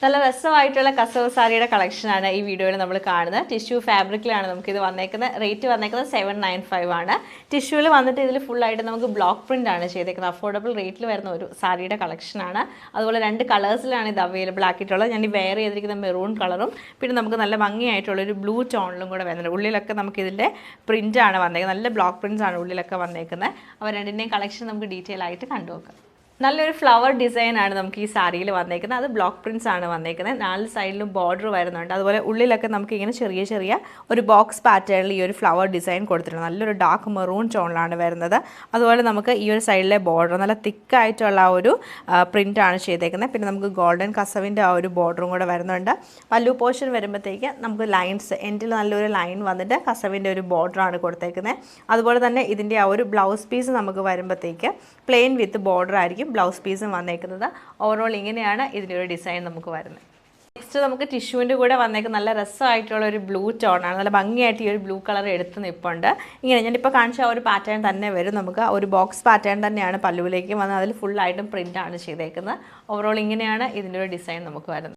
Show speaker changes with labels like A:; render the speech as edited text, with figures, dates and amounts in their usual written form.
A: നല്ല രസമായിട്ടുള്ള കസവ് സാരിയുടെ കളക്ഷനാണ് ഈ വീഡിയോയിൽ നമ്മൾ കാണുന്നത്. ടിഷ്യൂ ഫാബ്രിക്കിലാണ് നമുക്കിത് വന്നേക്കുന്നത്. റേറ്റ് വന്നേക്കുന്നത് 795 ആണ്. ടിഷ്യൂവിൽ വന്നിട്ട് ഇതിൽ ഫുള്ളായിട്ട് നമുക്ക് ബ്ലോക്ക് പ്രിൻ്റ് ആണ് ചെയ്തേക്കുന്നത്. അഫോർഡബിൾ റേറ്റിൽ വരുന്ന ഒരു സാരിയുടെ കളക്ഷനാണ്. അതുപോലെ 2 കളേഴ്സിലാണ് ഇത് അവൈലബിൾ ആക്കിയിട്ടുള്ളത്. ഞാൻ ഈ വെയർ ചെയ്തിരിക്കുന്ന മെറൂൺ കളറും പിന്നെ നമുക്ക് നല്ല ഭംഗിയായിട്ടുള്ളൊരു ബ്ലൂ ടോണിലും കൂടെ വരുന്നുണ്ട്. ഉള്ളിലൊക്കെ നമുക്കിതിൻ്റെ പ്രിൻ്റാണ് വന്നേക്കുന്നത്. നല്ല ബ്ലോക്ക് പ്രിൻറ്റ്സ് ആണ് ഉള്ളിലൊക്കെ വന്നേക്കുന്നത്. അവ രണ്ടിൻ്റെയും കളക്ഷൻ നമുക്ക് ഡീറ്റെയിൽ ആയിട്ട് കണ്ടുനോക്കാം. നല്ലൊരു ഫ്ലവർ ഡിസൈനാണ് നമുക്ക് ഈ സാരിയിൽ വന്നേക്കുന്നത്. അത് ബ്ലോക്ക് പ്രിൻറ്റ്സ് ആണ് വന്നേക്കുന്നത്. 4 സൈഡിലും ബോർഡർ വരുന്നുണ്ട്. അതുപോലെ ഉള്ളിലൊക്കെ നമുക്ക് ഇങ്ങനെ ചെറിയ ചെറിയ ഒരു ബോക്സ് പാറ്റേണിൽ ഈ ഒരു ഫ്ലവർ ഡിസൈൻ കൊടുത്തിട്ടുണ്ട്. നല്ലൊരു ഡാർക്ക് മെറൂൺ ടോണിലാണ് വരുന്നത്. അതുപോലെ നമുക്ക് ഈ ഒരു സൈഡിലെ ബോർഡർ നല്ല തിക്കായിട്ടുള്ള ഒരു പ്രിൻ്റാണ് ചെയ്തേക്കുന്നത്. പിന്നെ നമുക്ക് ഗോൾഡൻ കസവിൻ്റെ ആ ഒരു ബോർഡറും കൂടെ വരുന്നുണ്ട്. പല്ലു പോർഷൻ വരുമ്പോഴത്തേക്ക് നമുക്ക് ലൈൻസ് എൻഡിൽ നല്ലൊരു ലൈൻ വന്നിട്ട് കസവിൻ്റെ ഒരു ബോർഡറാണ് കൊടുത്തേക്കുന്നത്. അതുപോലെ തന്നെ ഇതിൻ്റെ ആ ഒരു ബ്ലൗസ് പീസ് നമുക്ക് വരുമ്പോഴത്തേക്ക് പ്ലെയിൻ വിത്ത് ബോർഡർ ആയിരിക്കും ബ്ലൗസ് പീസും വന്നേക്കുന്നത്. ഓവറോൾ ഇങ്ങനെയാണ് ഇതിൻ്റെ ഒരു ഡിസൈൻ നമുക്ക് വരുന്നത്. നെക്സ്റ്റ് നമുക്ക് ടിഷ്യൂവിൻ്റെ കൂടെ വന്നേക്കുന്ന നല്ല രസമായിട്ടുള്ള ഒരു ബ്ലൂ ടോണാണ്. നല്ല ഭംഗിയായിട്ട് ഈ ഒരു ബ്ലൂ കളർ എടുത്ത് നിൽപ്പുണ്ട്. ഇങ്ങനെ ഞാനിപ്പോൾ കാണിച്ച ആ ഒരു പാറ്റേൺ തന്നെ വരും. നമുക്ക് ഒരു ബോക്സ് പാറ്റേൺ തന്നെയാണ് പല്ലുവിലേക്ക് വന്നത്. അതിൽ ഫുള്ളായിട്ടും പ്രിൻ്റാണ് ചെയ്തേക്കുന്നത്. ഓവറോൾ ഇങ്ങനെയാണ് ഇതിൻ്റെ ഒരു ഡിസൈൻ നമുക്ക് വരുന്നത്.